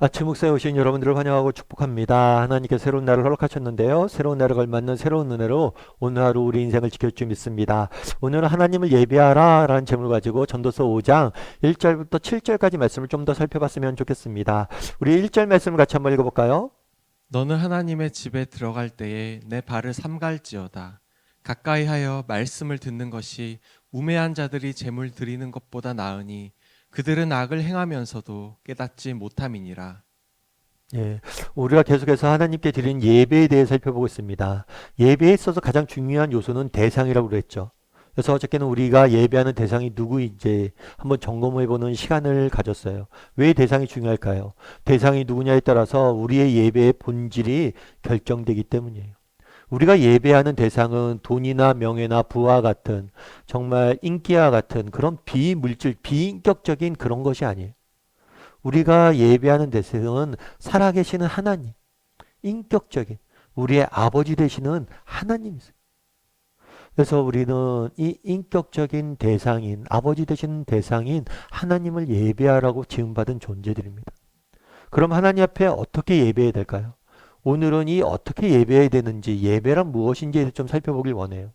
아침 목사에 오신 여러분들을 환영하고 축복합니다. 하나님께서 새로운 날을 허락하셨는데요. 새로운 날을 걸맞는 새로운 은혜로 오늘 하루 우리 인생을 지킬 줄 믿습니다. 오늘은 하나님을 예배하라 라는 제목을 가지고 전도서 5장 1절부터 7절까지 말씀을 좀 더 살펴봤으면 좋겠습니다. 우리 1절 말씀을 같이 한번 읽어볼까요? 너는 하나님의 집에 들어갈 때에 내 발을 삼갈지어다. 가까이 하여 말씀을 듣는 것이 우매한 자들이 재물 드리는 것보다 나으니 그들은 악을 행하면서도 깨닫지 못함이니라. 예, 우리가 계속해서 하나님께 드리는 예배에 대해 살펴보고 있습니다. 예배에 있어서 가장 중요한 요소는 대상이라고 그랬죠. 그래서 어저께는 우리가 예배하는 대상이 누구인지 한번 점검해보는 시간을 가졌어요. 왜 대상이 중요할까요? 대상이 누구냐에 따라서 우리의 예배의 본질이 결정되기 때문이에요. 우리가 예배하는 대상은 돈이나 명예나 부와 같은 정말 인기와 같은 그런 비물질, 비인격적인 그런 것이 아니에요. 우리가 예배하는 대상은 살아계시는 하나님, 인격적인 우리의 아버지 되시는 하나님이세요. 그래서 우리는 이 인격적인 대상인 아버지 되시는 대상인 하나님을 예배하라고 지음받은 존재들입니다. 그럼 하나님 앞에 어떻게 예배해야 될까요? 오늘은 이 어떻게 예배해야 되는지 예배란 무엇인지를 좀 살펴보길 원해요.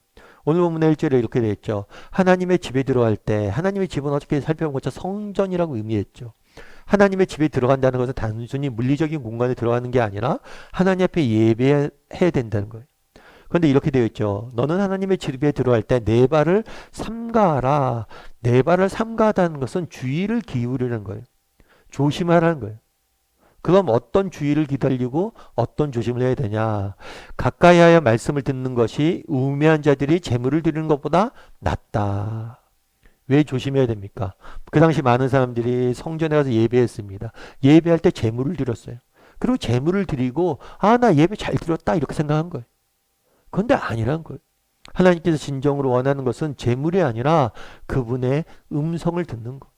오늘 본문의 1절에 이렇게 되어 있죠. 하나님의 집에 들어갈 때 하나님의 집은 어떻게 살펴본 것처럼 성전이라고 의미했죠. 하나님의 집에 들어간다는 것은 단순히 물리적인 공간에 들어가는 게 아니라 하나님 앞에 예배해야 된다는 거예요. 그런데 이렇게 되어 있죠. 너는 하나님의 집에 들어갈 때 내 발을 삼가하라. 내 발을 삼가하다는 것은 주의를 기울이는 거예요. 조심하라는 거예요. 그럼 어떤 주의를 기다리고 어떤 조심을 해야 되냐. 가까이 하여 말씀을 듣는 것이 우매한 자들이 재물을 드리는 것보다 낫다. 왜 조심해야 됩니까? 그 당시 많은 사람들이 성전에 가서 예배했습니다. 예배할 때 재물을 드렸어요. 그리고 재물을 드리고 나 예배 잘 드렸다 이렇게 생각한 거예요. 그런데 아니란 거예요. 하나님께서 진정으로 원하는 것은 재물이 아니라 그분의 음성을 듣는 거.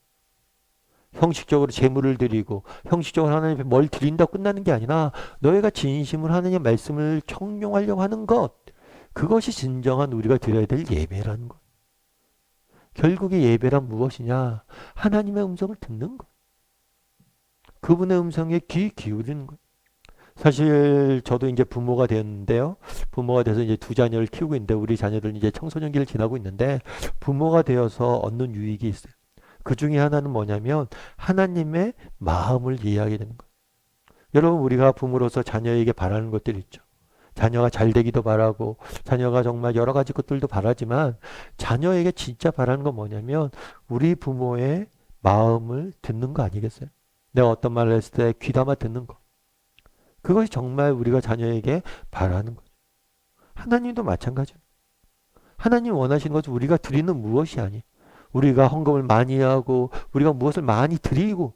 형식적으로 재물을 드리고 형식적으로 하나님 앞에 뭘 드린다고 끝나는 게 아니라 너희가 진심으로 하나님의 말씀을 청룡하려고 하는 것. 그것이 진정한 우리가 드려야 될 예배라는 것. 결국에 예배란 무엇이냐? 하나님의 음성을 듣는 것. 그분의 음성에 귀 기울이는 것. 사실 저도 이제 부모가 되었는데요. 부모가 돼서 이제 두 자녀를 키우고 있는데 우리 자녀들은 이제 청소년기를 지나고 있는데 부모가 되어서 얻는 유익이 있어요. 그 중에 하나는 뭐냐면 하나님의 마음을 이해하게 되는 거예요. 여러분 우리가 부모로서 자녀에게 바라는 것들이 있죠. 자녀가 잘 되기도 바라고 자녀가 정말 여러 가지 것들도 바라지만 자녀에게 진짜 바라는 건 뭐냐면 우리 부모의 마음을 듣는 거 아니겠어요? 내가 어떤 말을 했을 때 귀담아 듣는 거. 그것이 정말 우리가 자녀에게 바라는 거죠. 하나님도 마찬가지예요. 하나님 원하시는 것은 우리가 드리는 무엇이 아니에요. 우리가 헌금을 많이 하고 우리가 무엇을 많이 드리고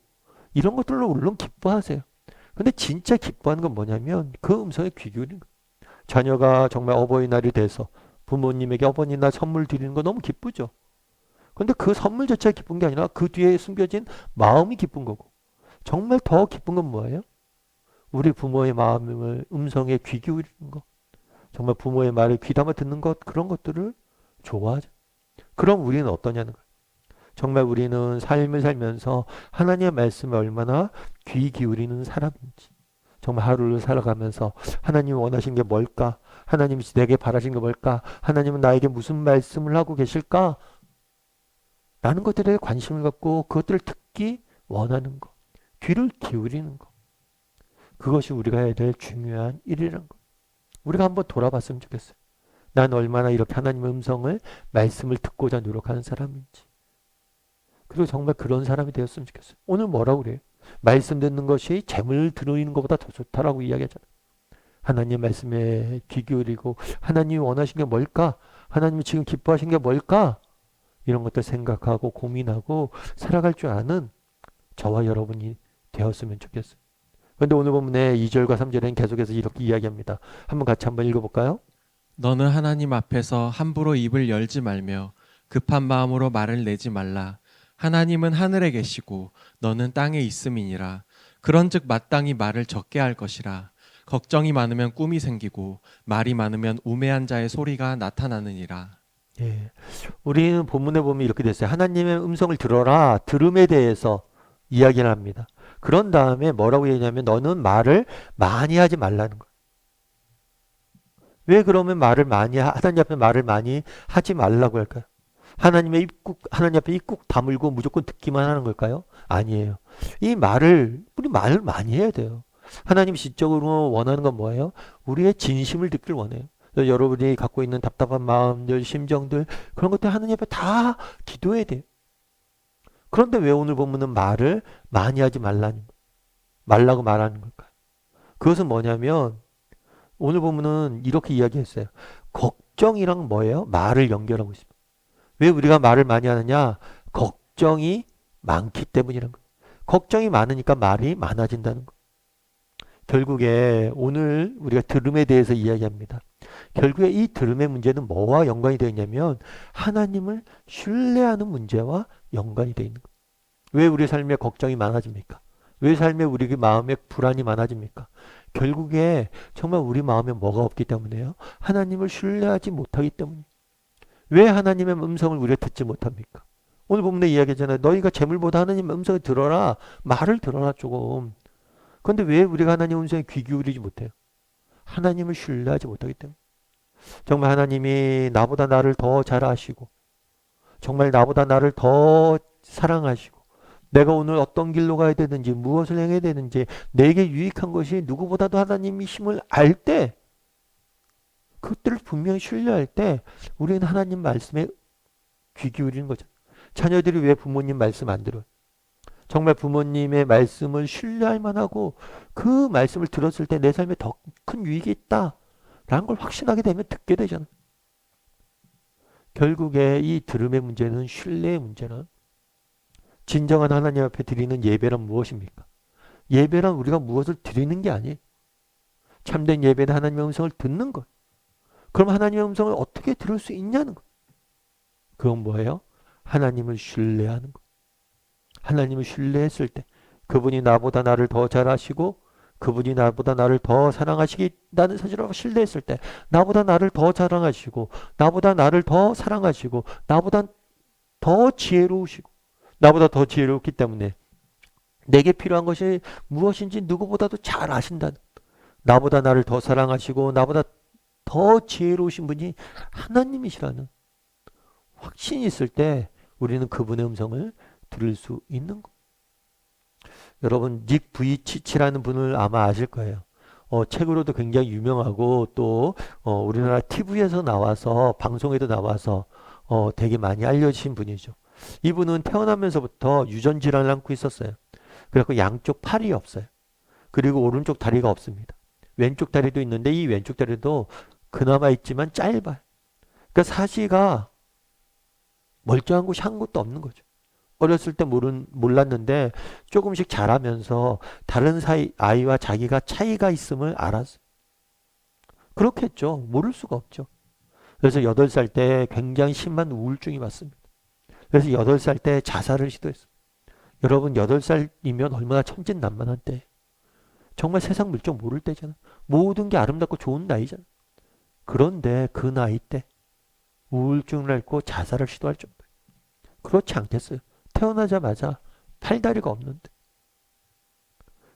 이런 것들로 물론 기뻐하세요. 근데 진짜 기뻐하는 건 뭐냐면 그 음성에 귀 기울이는 거예요. 자녀가 정말 어버이날이 돼서 부모님에게 어버이날 선물 드리는 거 너무 기쁘죠. 근데 그 선물 자체가 기쁜 게 아니라 그 뒤에 숨겨진 마음이 기쁜 거고 정말 더 기쁜 건 뭐예요? 우리 부모의 마음을 음성에 귀 기울이는 것, 정말 부모의 말을 귀담아 듣는 것 그런 것들을 좋아하죠. 그럼 우리는 어떠냐는 거예요. 정말 우리는 삶을 살면서 하나님의 말씀에 얼마나 귀 기울이는 사람인지 정말 하루를 살아가면서 하나님이 원하시는 게 뭘까? 하나님이 내게 바라시는 게 뭘까? 하나님은 나에게 무슨 말씀을 하고 계실까? 라는 것들에 관심을 갖고 그것들을 듣기 원하는 것, 귀를 기울이는 것. 그것이 우리가 해야 될 중요한 일이라는 것. 우리가 한번 돌아봤으면 좋겠어요. 난 얼마나 이렇게 하나님의 음성을, 말씀을 듣고자 노력하는 사람인지. 그리고 정말 그런 사람이 되었으면 좋겠어요. 오늘 뭐라고 그래요? 말씀 듣는 것이 재물 드리는 것보다 더 좋다라고 이야기하잖아요. 하나님 말씀에 귀 기울이고 하나님이 원하시는 게 뭘까? 하나님이 지금 기뻐하시는 게 뭘까? 이런 것들 생각하고 고민하고 살아갈 줄 아는 저와 여러분이 되었으면 좋겠어요. 그런데 오늘 본문의 2절과 3절에는 계속해서 이렇게 이야기합니다. 한번 읽어볼까요? 너는 하나님 앞에서 함부로 입을 열지 말며 급한 마음으로 말을 내지 말라. 하나님은 하늘에 계시고 너는 땅에 있음이니라. 그런즉 마땅히 말을 적게 할 것이라. 걱정이 많으면 꿈이 생기고 말이 많으면 우매한 자의 소리가 나타나느니라. 예. 우리는 본문에 보면 이렇게 됐어요. 하나님의 음성을 들어라. 들음에 대해서 이야기를 합니다. 그런 다음에 뭐라고 얘기하냐면 너는 말을 많이 하지 말라는 거야. 왜 그러면 하나님 앞에 말을 많이 하지 말라고 할까요? 하나님 앞에 입국 다물고 무조건 듣기만 하는 걸까요? 아니에요. 우리 말을 많이 해야 돼요. 하나님 지적으로 원하는 건 뭐예요? 우리의 진심을 듣길 원해요. 그래서 여러분이 갖고 있는 답답한 마음들, 심정들, 그런 것들 하나님 앞에 다 기도해야 돼요. 그런데 왜 오늘 보면은 말을 많이 하지 말라고 말하는 걸까요? 그것은 뭐냐면 오늘 보면은 이렇게 이야기했어요. 걱정이랑 뭐예요? 말을 연결하고 있습니다. 왜 우리가 말을 많이 하느냐? 걱정이 많기 때문이라는 거예요. 걱정이 많으니까 말이 많아진다는 거예요. 결국에 오늘 우리가 들음에 대해서 이야기합니다. 결국에 이 들음의 문제는 뭐와 연관이 되어 있냐면 하나님을 신뢰하는 문제와 연관이 되어 있는 거예요. 왜 우리 삶에 걱정이 많아집니까? 왜 삶에 우리 마음에 불안이 많아집니까? 결국에 정말 우리 마음에 뭐가 없기 때문에요? 하나님을 신뢰하지 못하기 때문이에요. 왜 하나님의 음성을 우리가 듣지 못합니까? 오늘 본문에 이야기하잖아요. 너희가 재물보다 하나님의 음성을 들어라. 말을 들어라 조금. 그런데 왜 우리가 하나님의 음성에 귀 기울이지 못해요? 하나님을 신뢰하지 못하기 때문에. 정말 하나님이 나보다 나를 더 잘 아시고 정말 나보다 나를 더 사랑하시고 내가 오늘 어떤 길로 가야 되는지 무엇을 행해야 되는지 내게 유익한 것이 누구보다도 하나님이 힘을 알 때 그것들을 분명히 신뢰할 때 우리는 하나님 말씀에 귀 기울이는 거죠. 자녀들이 왜 부모님 말씀 안 들어요? 정말 부모님의 말씀을 신뢰할 만하고 그 말씀을 들었을 때 내 삶에 더 큰 유익이 있다라는 걸 확신하게 되면 듣게 되잖아요. 결국에 이 들음의 문제는 신뢰의 문제는 진정한 하나님 앞에 드리는 예배란 무엇입니까? 예배란 우리가 무엇을 드리는 게 아니에요. 참된 예배는 하나님의 음성을 듣는 것. 그럼 하나님의 음성을 어떻게 들을 수 있냐는 것. 그건 뭐예요? 하나님을 신뢰하는 것. 하나님을 신뢰했을 때 그분이 나보다 나를 더 잘 아시고 그분이 나보다 나를 더 사랑하시겠다는 사실을 신뢰했을 때 나보다 나를 더 사랑하시고 나보다 나를 더 사랑하시고 나보다 더 지혜로우시고 나보다 더 지혜롭기 때문에 내게 필요한 것이 무엇인지 누구보다도 잘 아신다는 나보다 나를 더 사랑하시고 나보다 더 지혜로우신 분이 하나님이시라는 확신이 있을 때 우리는 그분의 음성을 들을 수 있는 것. 여러분 닉 부이치치라는 분을 아마 아실 거예요. 책으로도 굉장히 유명하고 또 우리나라 TV에서 나와서 방송에도 나와서 되게 많이 알려진 분이죠. 이분은 태어나면서부터 유전 질환을 앓고 있었어요. 그래서 양쪽 팔이 없어요. 그리고 오른쪽 다리가 없습니다. 왼쪽 다리도 있는데 이 왼쪽 다리도 그나마 있지만 짧아요. 그러니까 사시가 멀쩡한 곳이 한 곳도 없는 거죠. 어렸을 때 몰랐는데 조금씩 자라면서 다른 아이와 자기가 차이가 있음을 알았어요. 그렇겠죠. 모를 수가 없죠. 그래서 8살 때 굉장히 심한 우울증이 왔습니다. 그래서 8살 때 자살을 시도했어요. 여러분 8살이면 얼마나 천진난만한 때 정말 세상 물정 모를 때잖아. 모든 게 아름답고 좋은 나이잖아. 그런데 그 나이 때 우울증을 앓고 자살을 시도할 정도. 그렇지 않겠어요. 태어나자마자 팔다리가 없는데.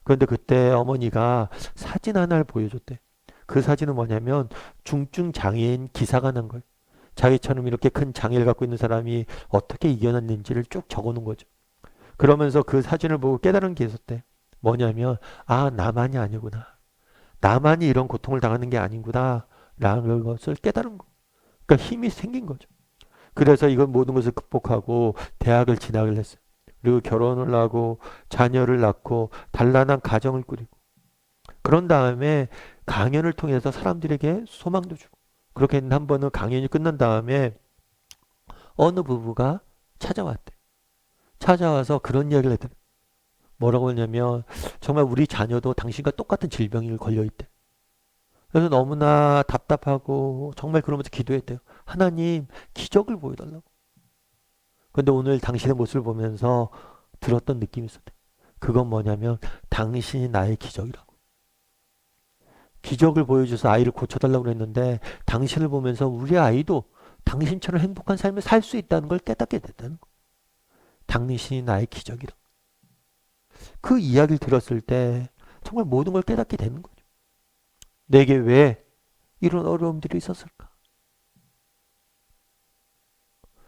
그런데 그때 어머니가 사진 하나를 보여줬대. 그 사진은 뭐냐면 중증 장애인 기사가 난 거예요. 자기처럼 이렇게 큰 장애를 갖고 있는 사람이 어떻게 이겨냈는지를 쭉 적어놓은 거죠. 그러면서 그 사진을 보고 깨달은 게 있었대. 뭐냐면 나만이 아니구나. 나만이 이런 고통을 당하는 게 아닌구나 라는 것을 깨달은 거. 그러니까 힘이 생긴 거죠. 그래서 이건 모든 것을 극복하고 대학을 진학을 했어요. 그리고 결혼을 하고 자녀를 낳고 단란한 가정을 꾸리고 그런 다음에 강연을 통해서 사람들에게 소망도 주고 그렇게 했는데 한 번은 강연이 끝난 다음에 어느 부부가 찾아왔대. 찾아와서 그런 이야기를 했대. 뭐라고 했냐면 정말 우리 자녀도 당신과 똑같은 질병이 걸려있대. 그래서 너무나 답답하고 정말 그러면서 기도했대요. 하나님 기적을 보여달라고. 근데 오늘 당신의 모습을 보면서 들었던 느낌이 있었대. 그건 뭐냐면 당신이 나의 기적이라고. 기적을 보여줘서 아이를 고쳐달라고 했는데 당신을 보면서 우리 아이도 당신처럼 행복한 삶을 살 수 있다는 걸 깨닫게 됐다는 거. 당신이 나의 기적이라고. 그 이야기를 들었을 때 정말 모든 걸 깨닫게 되는 거죠. 내게 왜 이런 어려움들이 있었을까?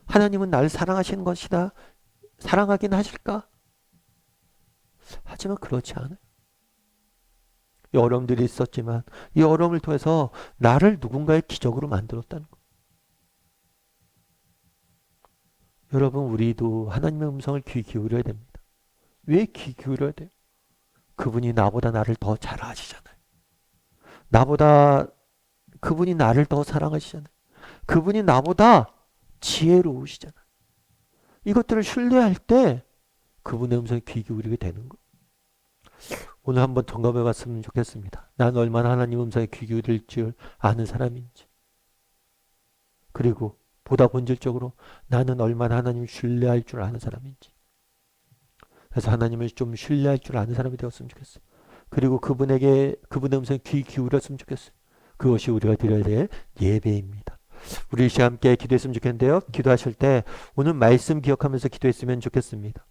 하나님은 나를 사랑하시는 것이다. 사랑하긴 하실까? 하지만 그렇지 않아요. 이 어려움들이 있었지만 이 어려움을 통해서 나를 누군가의 기적으로 만들었다는 거. 여러분, 우리도 하나님의 음성을 귀 기울여야 됩니다. 왜 귀 기울여야 돼요? 그분이 나보다 나를 더 잘 아시잖아요. 그분이 나를 더 사랑하시잖아요. 그분이 나보다 지혜로우시잖아요. 이것들을 신뢰할 때 그분의 음성에 귀 기울이게 되는 거예요. 오늘 한번 점검해 봤으면 좋겠습니다. 난 얼마나 하나님 음성에 귀 기울일 줄 아는 사람인지. 그리고 보다 본질적으로 나는 얼마나 하나님을 신뢰할 줄 아는 사람인지. 그래서 하나님을 좀 신뢰할 줄 아는 사람이 되었으면 좋겠어요. 그리고 그분의 음성에 귀 기울였으면 좋겠어요. 그것이 우리가 드려야 될 예배입니다. 우리 시간 함께 기도했으면 좋겠는데요. 기도하실 때 오늘 말씀 기억하면서 기도했으면 좋겠습니다.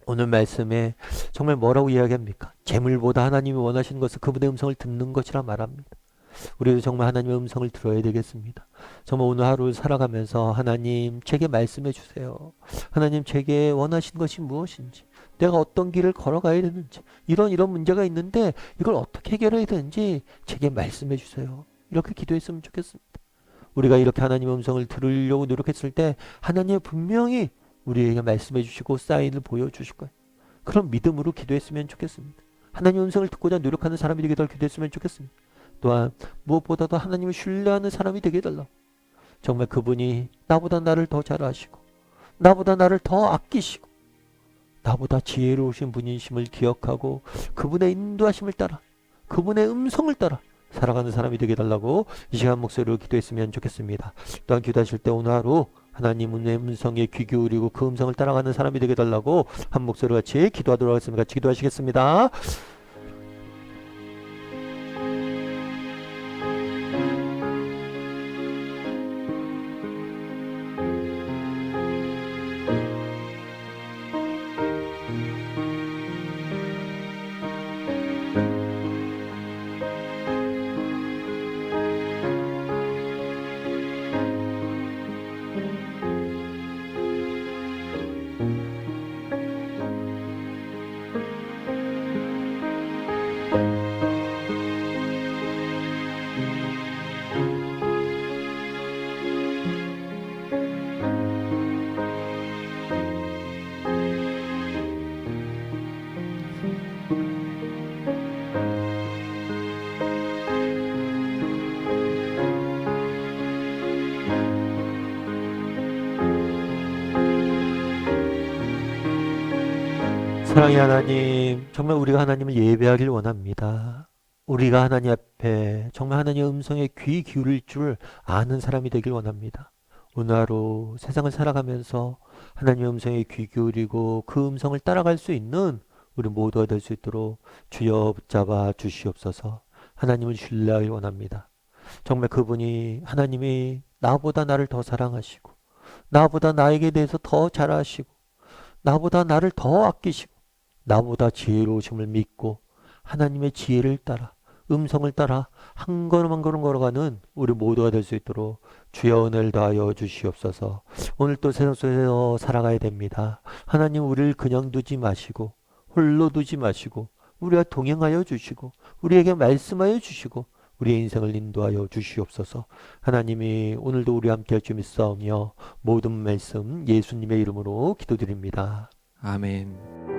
오늘 말씀에 정말 뭐라고 이야기합니까? 재물보다 하나님이 원하시는 것은 그분의 음성을 듣는 것이라 말합니다. 우리도 정말 하나님의 음성을 들어야 되겠습니다. 정말 오늘 하루를 살아가면서 하나님 제게 말씀해 주세요. 하나님 제게 원하시는 것이 무엇인지, 내가 어떤 길을 걸어가야 되는지, 이런 문제가 있는데 이걸 어떻게 해결해야 되는지 제게 말씀해 주세요. 이렇게 기도했으면 좋겠습니다. 우리가 이렇게 하나님의 음성을 들으려고 노력했을 때 하나님이 분명히 우리에게 말씀해 주시고 사인을 보여주실 거예요. 그런 믿음으로 기도했으면 좋겠습니다. 하나님의 음성을 듣고자 노력하는 사람이 되게 더 기도했으면 좋겠습니다. 또한 무엇보다도 하나님을 신뢰하는 사람이 되게 해달라고. 정말 그분이 나보다 나를 더 잘 아시고 나보다 나를 더 아끼시고 나보다 지혜로우신 분이심을 기억하고 그분의 인도하심을 따라 그분의 음성을 따라 살아가는 사람이 되게 해달라고 이 시간 목소리로 기도했으면 좋겠습니다. 또한 기도하실 때 오늘 하루 하나님의 음성에 귀 기울이고 그 음성을 따라가는 사람이 되게 해달라고 한 목소리 같이 기도하도록 하겠습니다. 같이 기도하시겠습니다. 사랑의 하나님, 정말 우리가 하나님을 예배하길 원합니다. 우리가 하나님 앞에 정말 하나님의 음성에 귀 기울일 줄 아는 사람이 되길 원합니다. 오늘 하루 세상을 살아가면서 하나님의 음성에 귀 기울이고 그 음성을 따라갈 수 있는 우리 모두가 될 수 있도록 주여 붙잡아 주시옵소서. 하나님을 신뢰하길 원합니다. 정말 그분이 하나님이 나보다 나를 더 사랑하시고 나보다 나에게 대해서 더 잘 아시고 나보다 나를 더 아끼시고 나보다 지혜로우심을 믿고 하나님의 지혜를 따라 음성을 따라 한 걸음 한 걸음 걸어가는 우리 모두가 될 수 있도록 주여 은혜를 더하여 주시옵소서. 오늘 또 세상 속에서 살아가야 됩니다. 하나님 우리를 그냥 두지 마시고 홀로 두지 마시고 우리와 동행하여 주시고 우리에게 말씀하여 주시고 우리의 인생을 인도하여 주시옵소서. 하나님이 오늘도 우리와 함께 할 줄 믿사오며 모든 말씀 예수님의 이름으로 기도드립니다. 아멘.